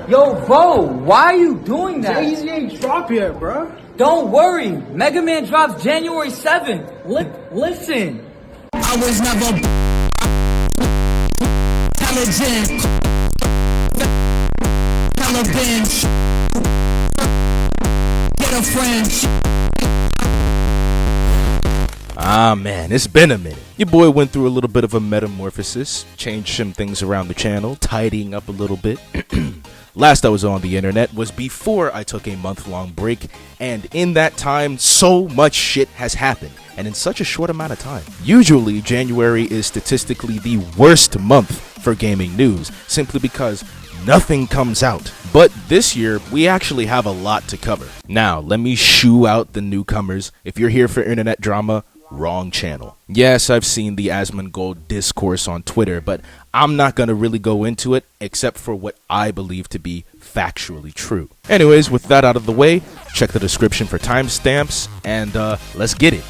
Yo, bro, why are you doing that? Jay-Z ain't dropped yet, bro. Don't worry, Mega Man drops January 7th. Listen. I was never intelligent. Get a friend. Ah man, it's been a minute. Your boy went through a little bit of a metamorphosis, changed some things around the channel, tidying up a little bit. Last I was on the internet was before I took a month-long break, and in that time, so much shit has happened, and in such a short amount of time. Usually, January is statistically the worst month for gaming news, simply because nothing comes out. But this year, we actually have a lot to cover. Now, let me shoo out the newcomers. If you're here for internet drama, wrong channel. Yes, I've seen the Asmongold discourse on Twitter, but I'm not gonna really go into it except for what I believe to be factually true. Anyways, with that out of the way, check the description for timestamps, and let's get it.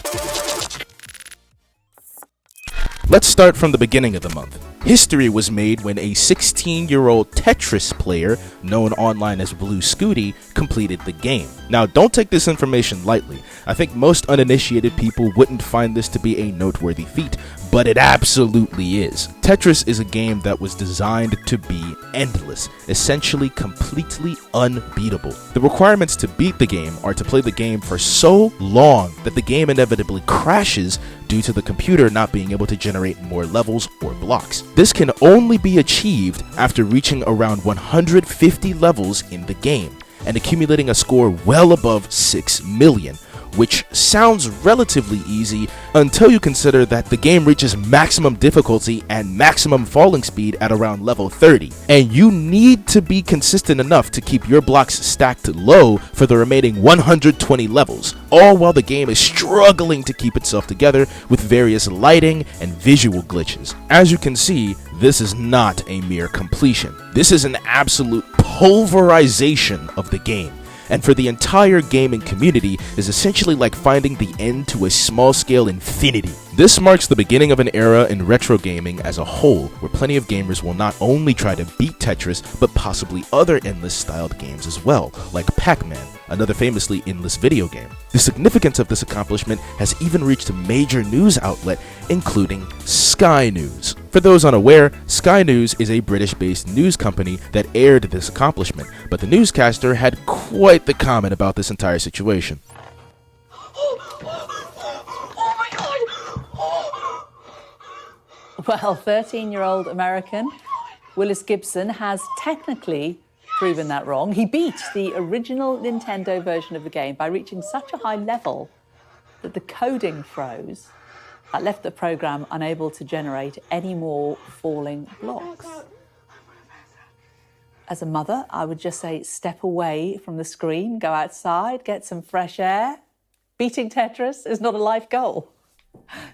Let's start from the beginning of the month. History was made when a 16-year-old Tetris player, known online as Blue Scooty, completed the game. Now, don't take this information lightly. I think most uninitiated people wouldn't find this to be a noteworthy feat, but it absolutely is. Tetris is a game that was designed to be endless, essentially completely unbeatable. The requirements to beat the game are to play the game for so long that the game inevitably crashes due to the computer not being able to generate more levels or blocks. This can only be achieved after reaching around 150 levels in the game and accumulating a score well above 6 million, which sounds relatively easy until you consider that the game reaches maximum difficulty and maximum falling speed at around level 30, and you need to be consistent enough to keep your blocks stacked low for the remaining 120 levels, all while the game is struggling to keep itself together with various lighting and visual glitches. As you can see, this is not a mere completion. This is an absolute pulverization of the game, and for the entire gaming community is essentially like finding the end to a small-scale infinity. This marks the beginning of an era in retro gaming as a whole, where plenty of gamers will not only try to beat Tetris, but possibly other endless-styled games as well, like Pac-Man, another famously endless video game. The significance of this accomplishment has even reached a major news outlet, including Sky News. For those unaware, Sky News is a British-based news company that aired this accomplishment, but the newscaster had quite the comment about this entire situation. Well, 13-year-old American Willis Gibson has technically proven that wrong. He beat the original Nintendo version of the game by reaching such a high level that the coding froze. That left the program unable to generate any more falling blocks. As a mother, I would just say step away from the screen, go outside, get some fresh air. Beating Tetris is not a life goal.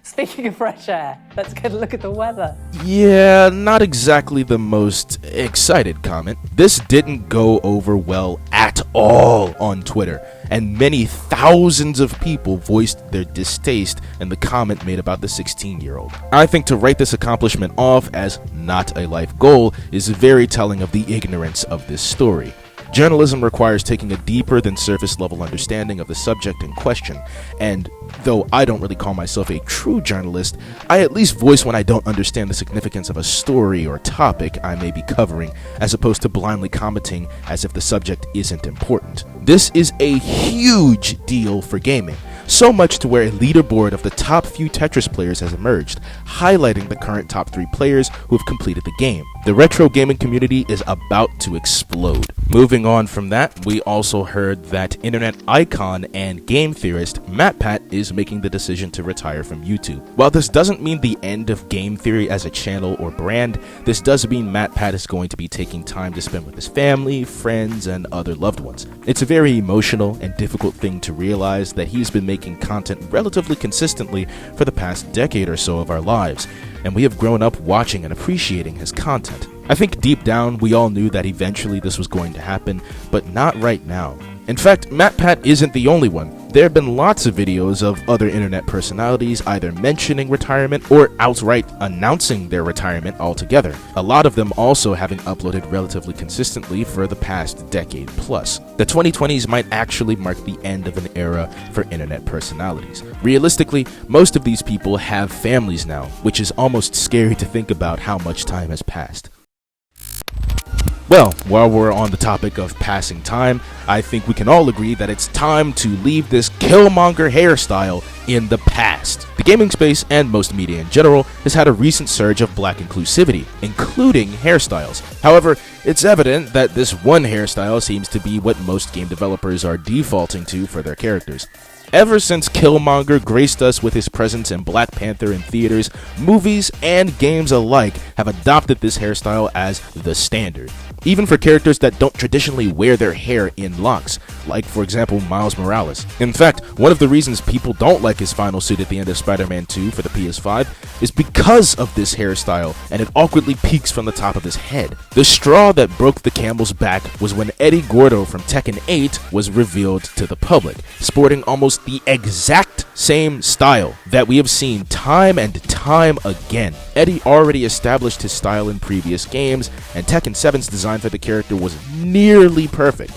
Speaking of fresh air, let's get a look at the weather. Yeah, not exactly the most excited comment. This didn't go over well at all on Twitter, and many thousands of people voiced their distaste in the comment made about the 16-year-old. I think to write this accomplishment off as not a life goal is very telling of the ignorance of this story. Journalism requires taking a deeper than surface level understanding of the subject in question, and though I don't really call myself a true journalist, I at least voice when I don't understand the significance of a story or topic I may be covering, as opposed to blindly commenting as if the subject isn't important. This is a huge deal for gaming, so much to where a leaderboard of the top few Tetris players has emerged, highlighting the current top 3 players who have completed the game. The retro gaming community is about to explode. Moving on from that, we also heard that internet icon and game theorist MatPat is making the decision to retire from YouTube. While this doesn't mean the end of GameTheory as a channel or brand, this does mean MatPat is going to be taking time to spend with his family, friends, and other loved ones. It's a very emotional and difficult thing to realize that he's been making content relatively consistently for the past decade or so of our lives, and we have grown up watching and appreciating his content. I think deep down we all knew that eventually this was going to happen, but not right now. In fact, MatPat isn't the only one. there have been lots of videos of other internet personalities either mentioning retirement or outright announcing their retirement altogether. A lot of them also having uploaded relatively consistently for the past decade plus. The 2020s might actually mark the end of an era for internet personalities. Realistically, most of these people have families now, which is almost scary to think about how much time has passed. Well, while we're on the topic of passing time, I think we can all agree that it's time to leave this Killmonger hairstyle in the past. The gaming space, and most media in general, has had a recent surge of black inclusivity, including hairstyles. However, it's evident that this one hairstyle seems to be what most game developers are defaulting to for their characters. Ever since Killmonger graced us with his presence in Black Panther in theaters, movies and games alike have adopted this hairstyle as the standard. Even for characters that don't traditionally wear their hair in locks, like for example Miles Morales. In fact, one of the reasons people don't like his final suit at the end of Spider-Man 2 for the PS5 is because of this hairstyle, and it awkwardly peaks from the top of his head. The straw that broke the camel's back was when Eddie Gordo from Tekken 8 was revealed to the public, sporting almost the exact same style that we have seen time and time again. Eddie already established his style in previous games, and Tekken 7's design for the character was nearly perfect.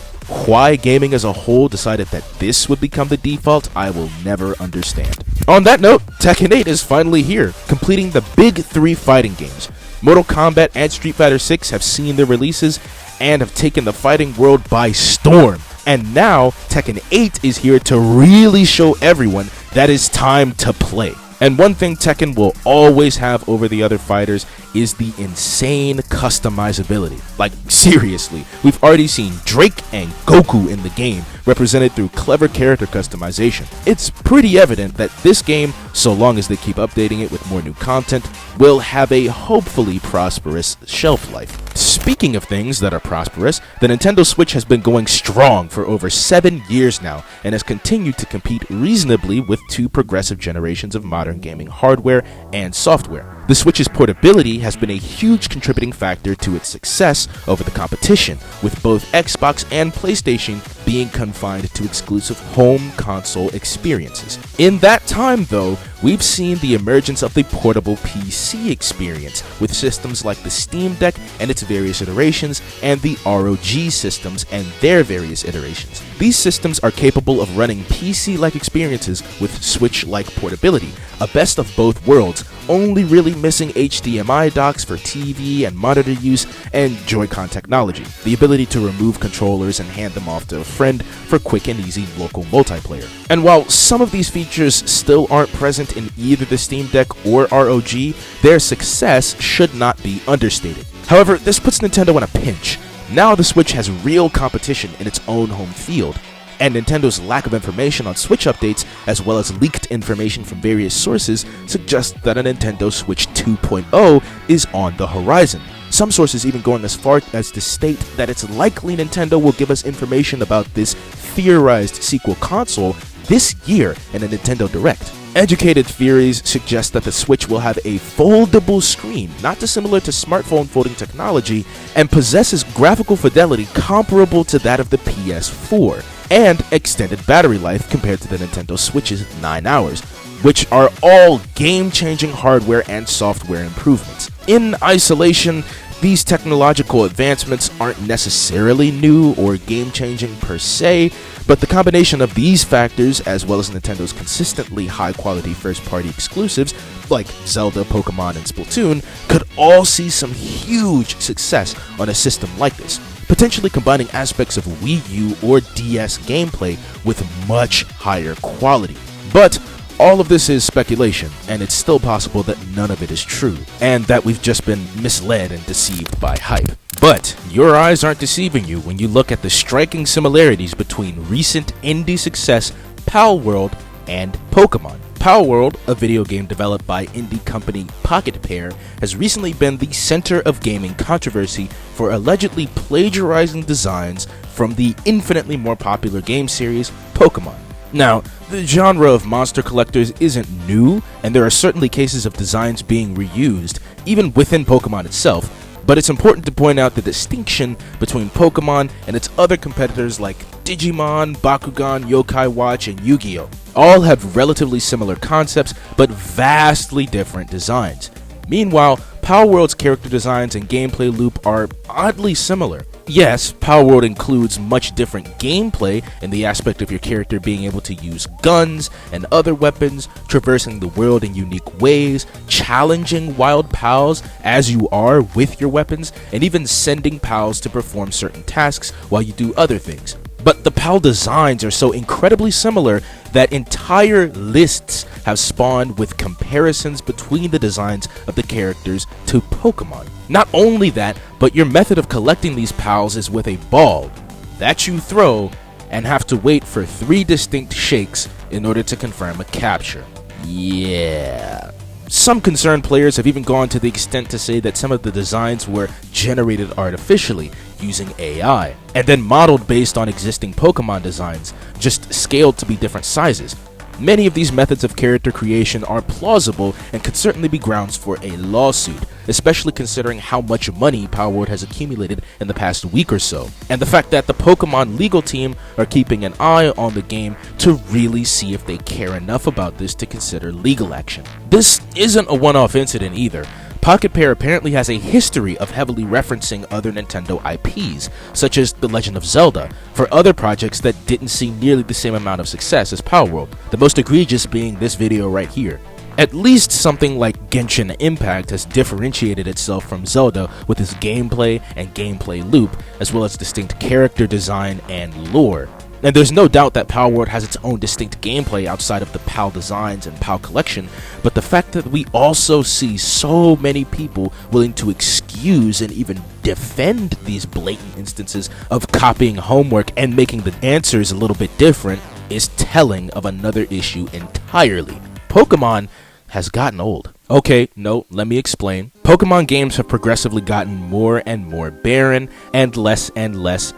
Why gaming as a whole decided that this would become the default, I will never understand. On that note, Tekken 8 is finally here, completing the big three fighting games. Mortal Kombat and Street Fighter 6 have seen their releases and have taken the fighting world by storm. And now, Tekken 8 is here to really show everyone that it's time to play. And one thing Tekken will always have over the other fighters is the insane customizability. Like, seriously, we've already seen Drake and Goku in the game, represented through clever character customization. It's pretty evident that this game, so long as they keep updating it with more new content, will have a hopefully prosperous shelf life. Speaking of things that are prosperous, the Nintendo Switch has been going strong for over 7 years now and has continued to compete reasonably with 2 progressive generations of modern gaming hardware and software. The Switch's portability has been a huge contributing factor to its success over the competition, with both Xbox and PlayStation being confined to exclusive home console experiences. In that time, though, we've seen the emergence of the portable PC experience, with systems like the Steam Deck and its various iterations, and the ROG systems and their various iterations. These systems are capable of running PC-like experiences with Switch-like portability, a best of both worlds, only really missing HDMI docks for TV and monitor use, and Joy-Con technology, the ability to remove controllers and hand them off to a friend for quick and easy local multiplayer. And while some of these features still aren't present in either the Steam Deck or ROG, their success should not be understated. However, this puts Nintendo in a pinch. Now the Switch has real competition in its own home field, and Nintendo's lack of information on Switch updates, as well as leaked information from various sources, suggests that a Nintendo Switch 2.0 is on the horizon. Some sources even going as far as to state that it's likely Nintendo will give us information about this theorized sequel console this year in a Nintendo Direct. Educated theories suggest that the Switch will have a foldable screen, not dissimilar to smartphone folding technology, and possesses graphical fidelity comparable to that of the PS4, and extended battery life compared to the Nintendo Switch's 9 hours, which are all game-changing hardware and software improvements. In isolation, these technological advancements aren't necessarily new or game-changing per se, but the combination of these factors, as well as Nintendo's consistently high-quality first-party exclusives, like Zelda, Pokemon, and Splatoon, could all see some huge success on a system like this, potentially combining aspects of Wii U or DS gameplay with much higher quality. But all of this is speculation, and it's still possible that none of it is true, and that we've just been misled and deceived by hype. But your eyes aren't deceiving you when you look at the striking similarities between recent indie success Palworld and Pokemon. Palworld, a video game developed by indie company Pocket Pair, has recently been the center of gaming controversy for allegedly plagiarizing designs from the infinitely more popular game series Pokemon. Now, the genre of monster collectors isn't new, and there are certainly cases of designs being reused, even within Pokemon itself, But it's important to point out the distinction between Pokemon and its other competitors like Digimon, Bakugan, Yokai Watch, and Yu-Gi-Oh! All have relatively similar concepts, but vastly different designs. Meanwhile, Palworld's character designs and gameplay loop are oddly similar. Yes, Palworld includes much different gameplay in the aspect of your character being able to use guns and other weapons, traversing the world in unique ways, challenging wild pals as you are with your weapons, and even sending pals to perform certain tasks while you do other things. But the PAL designs are so incredibly similar that entire lists have spawned with comparisons between the designs of the characters to Pokemon. Not only that, but your method of collecting these pals is with a ball that you throw and have to wait for 3 distinct shakes in order to confirm a capture. Yeah. Some concerned players have even gone to the extent to say that some of the designs were generated artificially using AI, and then modeled based on existing Pokemon designs, just scaled to be different sizes. Many of these methods of character creation are plausible and could certainly be grounds for a lawsuit, especially considering how much money Palworld has accumulated in the past week or so, and the fact that the Pokemon legal team are keeping an eye on the game to really see if they care enough about this to consider legal action. This isn't a one-off incident either. Pocket Pair apparently has a history of heavily referencing other Nintendo IPs, such as The Legend of Zelda, for other projects that didn't see nearly the same amount of success as Palworld, the most egregious being this video right here. At least something like Genshin Impact has differentiated itself from Zelda with its gameplay and gameplay loop, as well as distinct character design and lore. And there's no doubt that Palworld has its own distinct gameplay outside of the PAL designs and PAL collection, but the fact that we also see so many people willing to excuse and even defend these blatant instances of copying homework and making the answers a little bit different is telling of another issue entirely. Pokemon has gotten old. Okay, no, let me explain. Pokemon games have progressively gotten more and more barren and less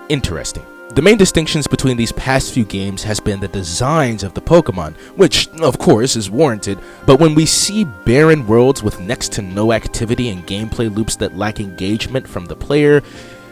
interesting. The main distinctions between these past few games has been the designs of the Pokemon, which of course is warranted, but when we see barren worlds with next to no activity and gameplay loops that lack engagement from the player,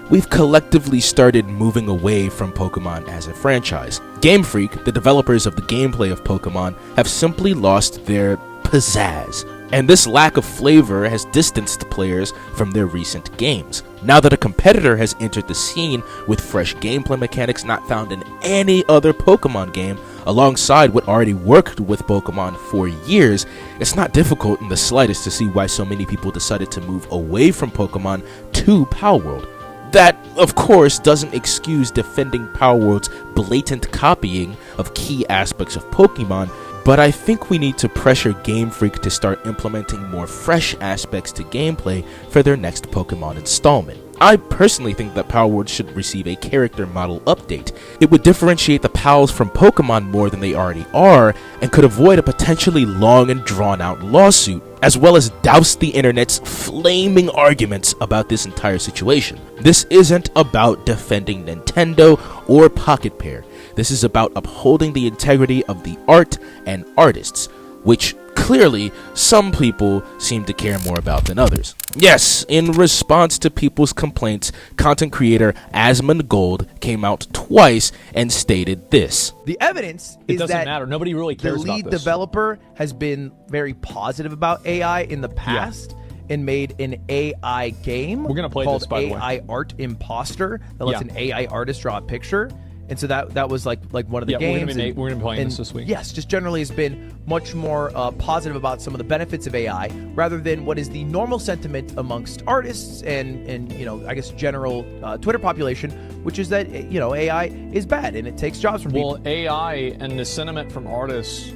we've collectively started moving away from Pokemon as a franchise. Game Freak, the developers of the gameplay of Pokemon, have simply lost their pizzazz, and this lack of flavor has distanced players from their recent games. Now that a competitor has entered the scene with fresh gameplay mechanics not found in any other Pokemon game, alongside what already worked with Pokemon for years, it's not difficult in the slightest to see why so many people decided to move away from Pokemon to Palworld. That, of course, doesn't excuse defending Palworld's blatant copying of key aspects of Pokemon, but I think we need to pressure Game Freak to start implementing more fresh aspects to gameplay for their next Pokemon installment. I personally think that Palworld should receive a character model update. It would differentiate the pals from Pokemon more than they already are, and could avoid a potentially long and drawn out lawsuit, as well as douse the internet's flaming arguments about this entire situation. This isn't about defending Nintendo or Pocket Pair. This is about upholding the integrity of the art and artists, which clearly some people seem to care more about than others. Yes, in response to people's complaints, content creator Asmongold came out twice and stated this. The evidence is doesn't that matter. Nobody really cares the lead about this. developer has been very positive about AI in the past. And made an AI game We're gonna play called this, by the way. AI Art Imposter that lets Yeah. an AI artist draw a picture. And so that was like one of the Yeah, games. we're gonna be playing and this week. Yes, just generally has been much more positive about some of the benefits of AI rather than what is the normal sentiment amongst artists and I guess general Twitter population, which is that AI is bad and it takes jobs from people. Well, AI and the sentiment from artists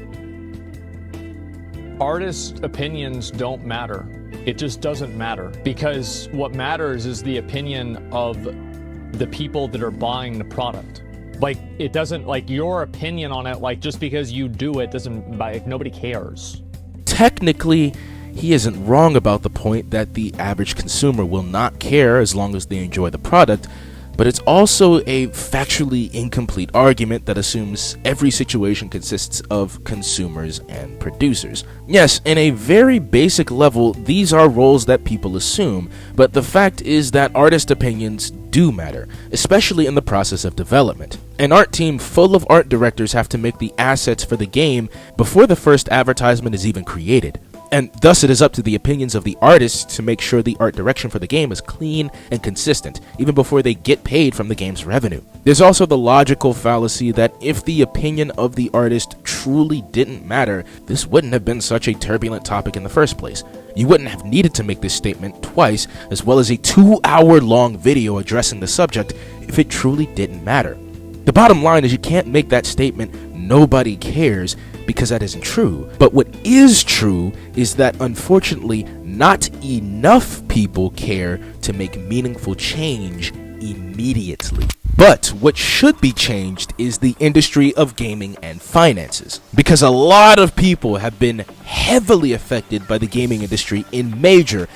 opinions don't matter. It just doesn't matter, because what matters is the opinion of the people that are buying the product. Like, it doesn't, like, your opinion on it, like, just because you do it doesn't, like, nobody cares. Technically, he isn't wrong about the point that the average consumer will not care as long as they enjoy the product, but it's also a factually incomplete argument that assumes every situation consists of consumers and producers. Yes, in a very basic level, these are roles that people assume, but the fact is that artist opinions do matter, especially in the process of development. An art team full of art directors have to make the assets for the game before the first advertisement is even created. And thus it is up to the opinions of the artists to make sure the art direction for the game is clean and consistent, even before they get paid from the game's revenue. There's also the logical fallacy that if the opinion of the artist truly didn't matter, this wouldn't have been such a turbulent topic in the first place. You wouldn't have needed to make this statement twice, as well as a 2-hour-long video addressing the subject, if it truly didn't matter. The bottom line is you can't make that statement, "nobody cares," because that isn't true. But what is true is that unfortunately not enough people care to make meaningful change immediately. But what should be changed is the industry of gaming and finances, because a lot of people have been heavily affected by the gaming industry in major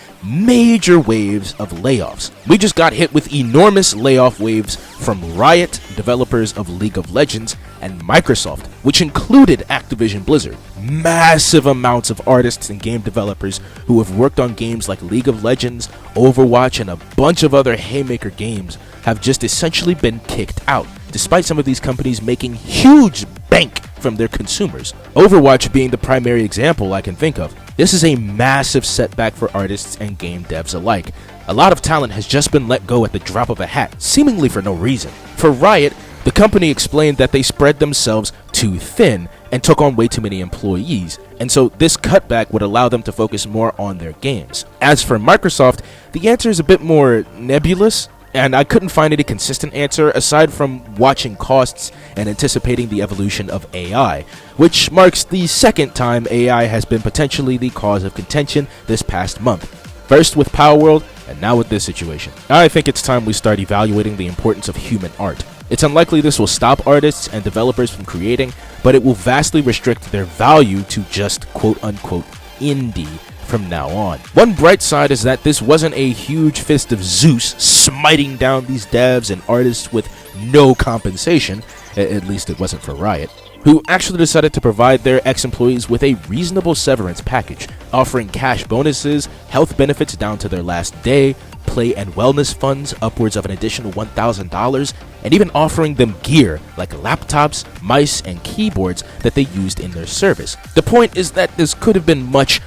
waves of layoffs. We just got hit with enormous layoff waves from Riot, developers of League of Legends, and Microsoft, which included Activision Blizzard. Massive amounts of artists and game developers who have worked on games like League of Legends, Overwatch, and a bunch of other haymaker games have just essentially been kicked out, despite some of these companies making huge bank from their consumers. Overwatch being the primary example I can think of. This is a massive setback for artists and game devs alike. A lot of talent has just been let go at the drop of a hat, seemingly for no reason. For Riot, the company explained that they spread themselves too thin and took on way too many employees, and so this cutback would allow them to focus more on their games. As for Microsoft, the answer is a bit more nebulous, and I couldn't find any consistent answer aside from watching costs and anticipating the evolution of AI, which marks the second time AI has been potentially the cause of contention this past month. First with Palworld, and now with this situation. I think it's time we start evaluating the importance of human art. It's unlikely this will stop artists and developers from creating, but it will vastly restrict their value to just quote-unquote indie from now on. One bright side is that this wasn't a huge fist of Zeus smiting down these devs and artists with no compensation, at least it wasn't for Riot, who actually decided to provide their ex-employees with a reasonable severance package, offering cash bonuses, health benefits down to their last day, play and wellness funds upwards of an additional $1,000, and even offering them gear like laptops, mice, and keyboards that they used in their service. The point is that this could have been much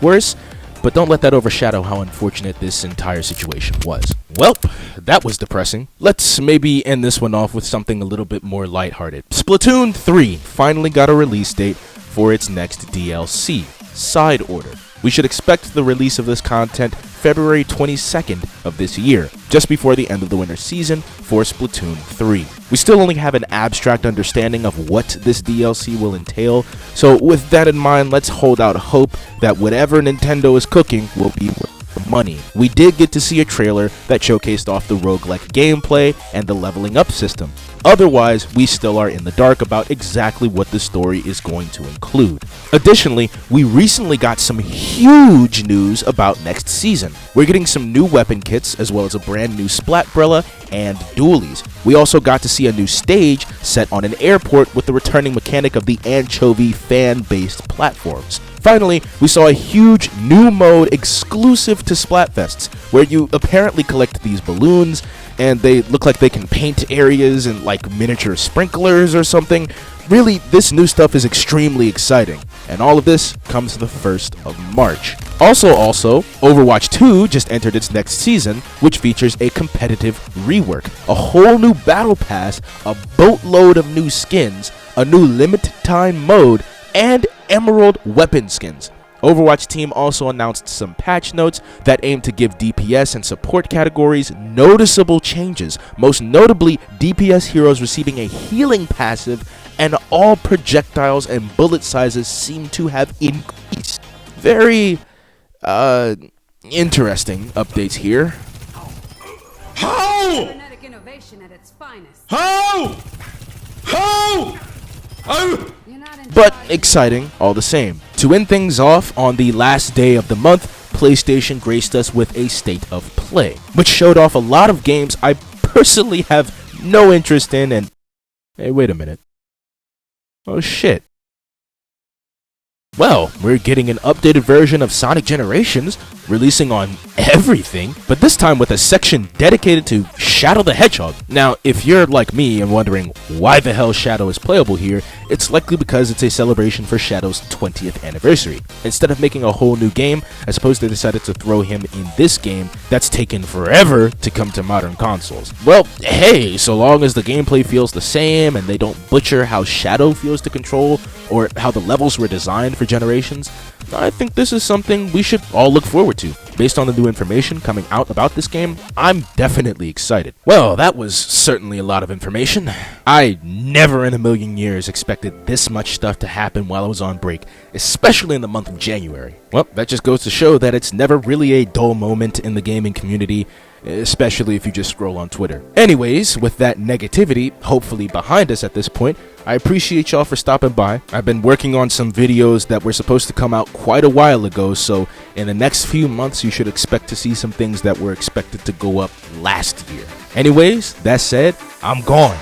worse, but don't let that overshadow how unfortunate this entire situation was. Welp, that was depressing. Let's maybe end this one off with something a little bit more lighthearted. Splatoon 3 finally got a release date for its next DLC, Side Order. We should expect the release of this content February 22nd of this year, just before the end of the winter season for Splatoon 3. We still only have an abstract understanding of what this DLC will entail, so with that in mind, let's hold out hope that whatever Nintendo is cooking will be worth the money. We did get to see a trailer that showcased off the roguelike gameplay and the leveling up system. Otherwise, we still are in the dark about exactly what the story is going to include. Additionally, we recently got some huge news about next season. We're getting some new weapon kits, as well as a brand new Splatbrella and dualies. We also got to see a new stage set on an airport with the returning mechanic of the anchovy fan-based platforms. Finally, we saw a huge new mode exclusive to Splatfests, where you apparently collect these balloons, and they look like they can paint areas and like miniature sprinklers or something. Really, this new stuff is extremely exciting, and all of this comes the 1st of March. Also, Overwatch 2 just entered its next season, which features a competitive rework, a whole new battle pass, a boatload of new skins, a new limited time mode, and emerald weapon skins. Overwatch team also announced some patch notes that aim to give DPS and support categories noticeable changes, most notably DPS heroes receiving a healing passive, and all projectiles and bullet sizes seem to have increased. Very interesting updates here. How? Genetic innovation at its finest. How? But exciting all the same. To end things off, on the last day of the month, PlayStation graced us with a state of play, which showed off a lot of games I personally have no interest in, and hey, wait a minute. Oh shit. Well, we're getting an updated version of Sonic Generations, releasing on everything, but this time with a section dedicated to Shadow the Hedgehog. Now, if you're like me and wondering why the hell Shadow is playable here, it's likely because it's a celebration for Shadow's 20th anniversary. Instead of making a whole new game, I suppose they decided to throw him in this game that's taken forever to come to modern consoles. Well, hey, so long as the gameplay feels the same and they don't butcher how Shadow feels to control or how the levels were designed for Generations, I think this is something we should all look forward to. Based on the new information coming out about this game, I'm definitely excited. Well, that was certainly a lot of information. I never in a million years expected this much stuff to happen while I was on break, especially in the month of January. Well, that just goes to show that it's never really a dull moment in the gaming community, especially if you just scroll on Twitter. Anyways, with that negativity hopefully behind us at this point, I appreciate y'all for stopping by. I've been working on some videos that were supposed to come out quite a while ago, so in the next few months you should expect to see some things that were expected to go up last year. Anyways, that said, I'm gone.